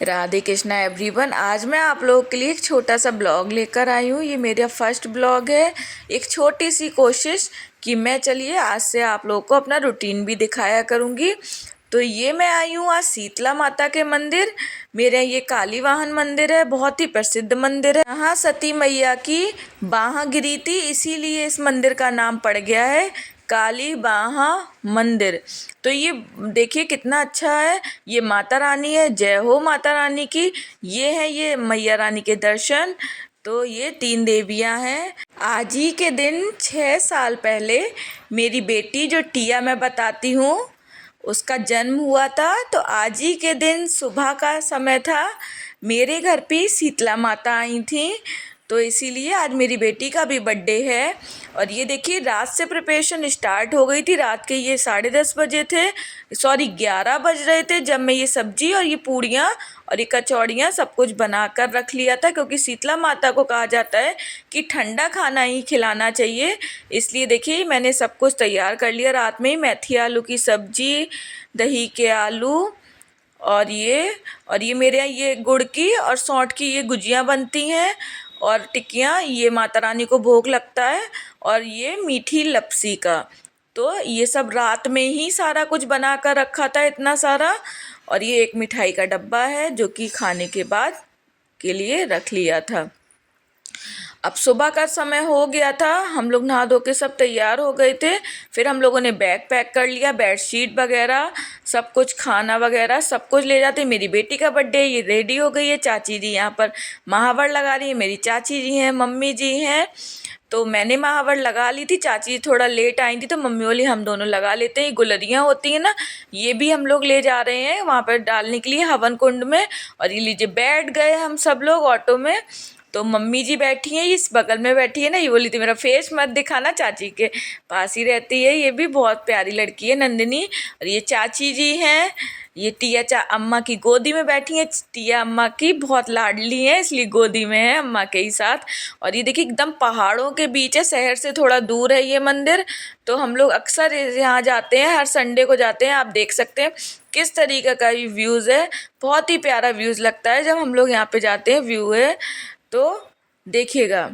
Radhe Krishna everyone. आज मैं आप लोगों के लिए एक छोटा सा ब्लॉग लेकर आई हूँ। ये मेरा फर्स्ट ब्लॉग है। एक छोटी सी कोशिश कि मैं चलिए आज से आप लोगों को अपना रूटीन भी दिखाया करूँगी। तो ये मैं आई हूँ आज शीतला माता के मंदिर। मेरे ये काली वाहन मंदिर है, बहुत ही प्रसिद्ध मंदिर है। यहाँ सती मैया की बाँह गिरी थी, इसीलिए इस मंदिर का नाम पड़ गया है काली बाहा मंदिर। तो ये देखिए कितना अच्छा है। ये माता रानी है, जय हो माता रानी की। ये मैया रानी के दर्शन। तो ये 3 देवियां हैं। आज ही के दिन 6 साल पहले मेरी बेटी जो टिया मैं बताती हूँ उसका जन्म हुआ था। तो आज ही के दिन सुबह का समय था, मेरे घर पे शीतला माता आई थी। तो इसीलिए आज मेरी बेटी का भी बर्थडे है। और ये देखिए रात से प्रिपरेशन स्टार्ट हो गई थी। रात के ये 10:30 बजे थे, सॉरी 11 बज रहे थे जब मैं ये सब्जी और ये पूड़ियाँ और ये कचौड़ियाँ सब कुछ बना कर रख लिया था, क्योंकि शीतला माता को कहा जाता है कि ठंडा खाना ही खिलाना चाहिए। इसलिए देखिए मैंने सब कुछ तैयार कर लिया रात में ही। मेथी आलू की सब्जी, दही के आलू, और ये मेरे यहाँ ये गुड़ की और सौंठ की ये गुजियाँ बनती हैं, और टिक्कियाँ, ये माता रानी को भोग लगता है, और ये मीठी लपसी का। तो ये सब रात में ही सारा कुछ बना कर रखा था, इतना सारा। और ये एक मिठाई का डब्बा है जो कि खाने के बाद के लिए रख लिया था। अब सुबह का समय हो गया था, हम लोग नहा धो के सब तैयार हो गए थे। फिर हम लोगों ने बैग पैक कर लिया, बेडशीट वगैरह सब कुछ, खाना वगैरह सब कुछ ले जाते। मेरी बेटी का बर्थडे, ये रेडी हो गई है। चाची जी यहाँ पर महावर लगा रही है, मेरी चाची जी हैं, मम्मी जी हैं। तो मैंने महावर लगा ली थी, चाची थोड़ा लेट आई थी तो मम्मी बोली हम दोनों लगा लेते हैं। ये गुलरियाँ होती हैं ना, ये भी हम लोग ले जा रहे हैं वहाँ पर डालने के लिए हवन कुंड में। और ये लीजिए बैठ गए हम सब लोग ऑटो में। तो मम्मी जी बैठी हैं, इस बगल में बैठी है ना, ये बोली थी मेरा फेस मत दिखाना, चाची के पास ही रहती है। ये भी बहुत प्यारी लड़की है नंदिनी। और ये चाची जी हैं, ये टिया अम्मा की गोदी में बैठी हैं। टिया अम्मा की बहुत लाडली हैं, इसलिए गोदी में है अम्मा के ही साथ। और ये देखिए एकदम पहाड़ों के बीच है, शहर से थोड़ा दूर है ये मंदिर। तो हम लोग अक्सर यहाँ जाते हैं, हर संडे को जाते हैं। आप देख सकते हैं किस तरीके का ये व्यूज़ है, बहुत ही प्यारा व्यूज़ लगता है जब हम लोग यहाँ पे जाते हैं। व्यू है तो देखिएगा,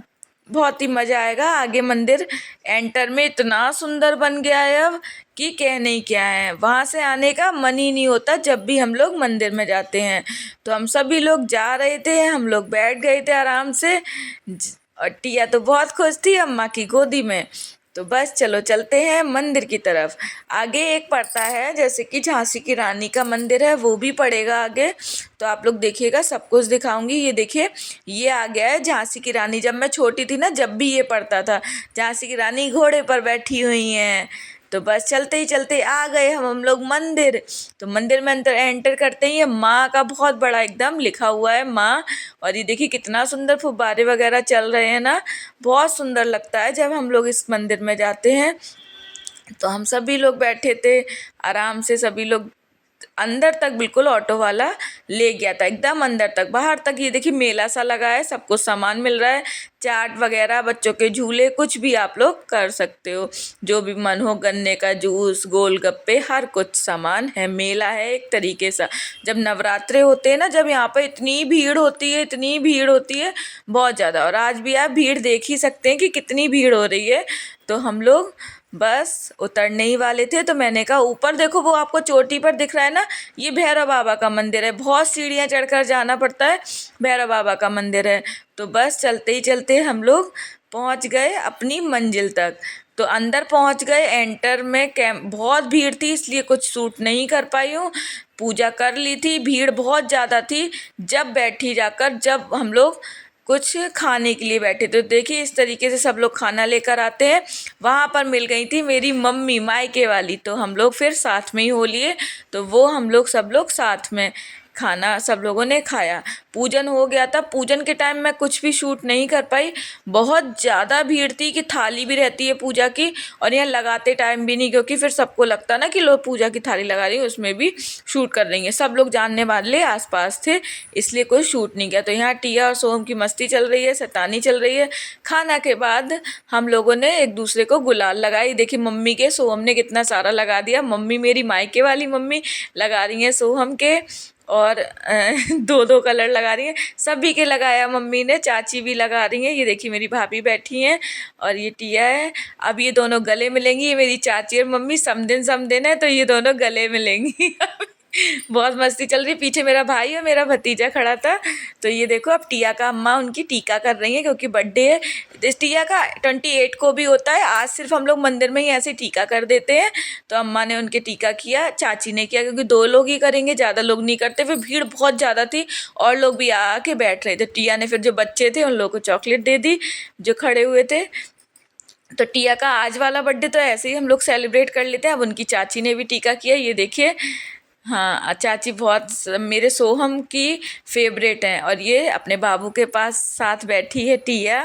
बहुत ही मज़ा आएगा। आगे मंदिर एंटर में इतना सुंदर बन गया है अब कि कहने ही क्या है। वहाँ से आने का मन ही नहीं होता जब भी हम लोग मंदिर में जाते हैं। तो हम सभी लोग जा रहे थे, हम लोग बैठ गए थे आराम से। और टिया तो बहुत खुश थी अम्मा की गोदी में। तो बस चलो चलते हैं मंदिर की तरफ। आगे एक पड़ता है जैसे कि झांसी की रानी का मंदिर है, वो भी पड़ेगा आगे। तो आप लोग देखिएगा, सब कुछ दिखाऊंगी। ये देखिए ये आ गया है झांसी की रानी। जब मैं छोटी थी ना, जब भी ये पड़ता था, झांसी की रानी घोड़े पर बैठी हुई हैं। तो बस चलते ही चलते आ गए हम लोग मंदिर। तो मंदिर में अंदर एंटर करते ही ये माँ का बहुत बड़ा एकदम लिखा हुआ है माँ। और ये देखिए कितना सुंदर फुब्बारे वगैरह चल रहे हैं ना, बहुत सुंदर लगता है जब हम लोग इस मंदिर में जाते हैं। तो हम सभी लोग बैठे थे आराम से, सभी लोग अंदर तक बिल्कुल ऑटो वाला ले गया था, एकदम अंदर तक, बाहर तक। ये देखिए मेला सा लगा है, सब कुछ सामान मिल रहा है, चाट वगैरह, बच्चों के झूले, कुछ भी आप लोग कर सकते हो जो भी मन हो। गन्ने का जूस, गोलगप्पे, हर कुछ सामान है। मेला है एक तरीके से। जब नवरात्रे होते हैं ना, जब यहाँ पर इतनी भीड़ होती है, इतनी भीड़ होती है बहुत ज़्यादा। और आज भी आप भीड़ देख ही सकते हैं कि कितनी भीड़ हो रही है। तो हम लोग बस उतरने ही वाले थे तो मैंने कहा ऊपर देखो, वो आपको चोटी पर दिख रहा है ना, ये भैरव बाबा का मंदिर है। बहुत सीढ़ियाँ चढ़कर जाना पड़ता है, भैरव बाबा का मंदिर है। तो बस चलते ही चलते हम लोग पहुंच गए अपनी मंजिल तक। तो अंदर पहुंच गए। एंटर में बहुत भीड़ थी, इसलिए कुछ शूट नहीं कर पाई हूँ। पूजा कर ली थी, भीड़ बहुत ज़्यादा थी। जब बैठी जाकर, जब हम लोग कुछ खाने के लिए बैठे तो देखिए इस तरीके से सब लोग खाना लेकर आते हैं। वहाँ पर मिल गई थी मेरी मम्मी मायके वाली, तो हम लोग फिर साथ में ही हो लिए। तो वो हम लोग सब लोग साथ में खाना सब लोगों ने खाया। पूजन हो गया था। पूजन के टाइम मैं कुछ भी शूट नहीं कर पाई, बहुत ज़्यादा भीड़ थी कि थाली भी रहती है पूजा की, और यहाँ लगाते टाइम भी नहीं, क्योंकि फिर सबको लगता ना कि लोग पूजा की थाली लगा रही है, उसमें भी शूट कर रही हैं। सब लोग जानने वाले आसपास थे, इसलिए कोई शूट नहीं किया। तो यहाँ टिया और सोहम की मस्ती चल रही है, शैतानी चल रही है। खाना के बाद हम लोगों ने एक दूसरे को गुलाल लगाई। देखिए मम्मी के, सोहम ने कितना सारा लगा दिया। मम्मी, मेरी मायके वाली मम्मी लगा रही हैं सोहम के, और दो दो कलर लगा रही हैं, सभी के लगाया मम्मी ने, चाची भी लगा रही हैं। ये देखिए मेरी भाभी बैठी हैं और ये टिया है। अब ये दोनों गले मिलेंगी, ये मेरी चाची और मम्मी समदिन है, तो ये दोनों गले मिलेंगी। बहुत मस्ती चल रही। पीछे मेरा भाई और मेरा भतीजा खड़ा था। तो ये देखो अब टिया का अम्मा उनकी टीका कर रही है, क्योंकि बर्थडे है इस टिया का 28 को भी होता है। आज सिर्फ हम लोग मंदिर में ही ऐसे टीका कर देते हैं, तो अम्मा ने उनके टीका किया, चाची ने किया, क्योंकि 2 लोग ही करेंगे, ज़्यादा लोग नहीं करते। फिर भीड़ बहुत ज़्यादा थी और लोग भी आके बैठ रहे थे। टिया ने फिर जो बच्चे थे उन लोगों को चॉकलेट दे दी जो खड़े हुए थे। तो टिया का आज वाला बर्थडे तो ऐसे ही हम लोग सेलिब्रेट कर लेते हैं। अब उनकी चाची ने भी टीका किया, ये देखिए। हाँ, चाची बहुत मेरे सोहम की फेवरेट हैं। और ये अपने बाबू के पास साथ बैठी है टिया।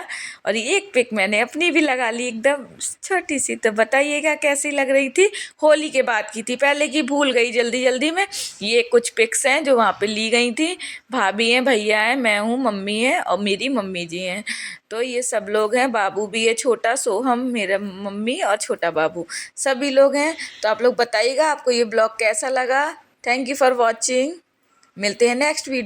और ये एक पिक मैंने अपनी भी लगा ली, एकदम छोटी सी। तो बताइएगा कैसी लग रही थी। होली के बाद की थी, पहले की भूल गई जल्दी जल्दी में। ये कुछ पिक्स हैं जो वहाँ पे ली गई थी। भाभी हैं, भैया हैं, मैं हूँ, मम्मी है और मेरी मम्मी जी हैं। तो ये सब लोग हैं, बाबू भी है छोटा, सोहम, मेरा मम्मी और छोटा बाबू, सभी लोग हैं। तो आप लोग बताइएगा आपको ये ब्लॉग कैसा लगा। Thank you for watching. मिलते हैं नेक्स्ट वीडियो।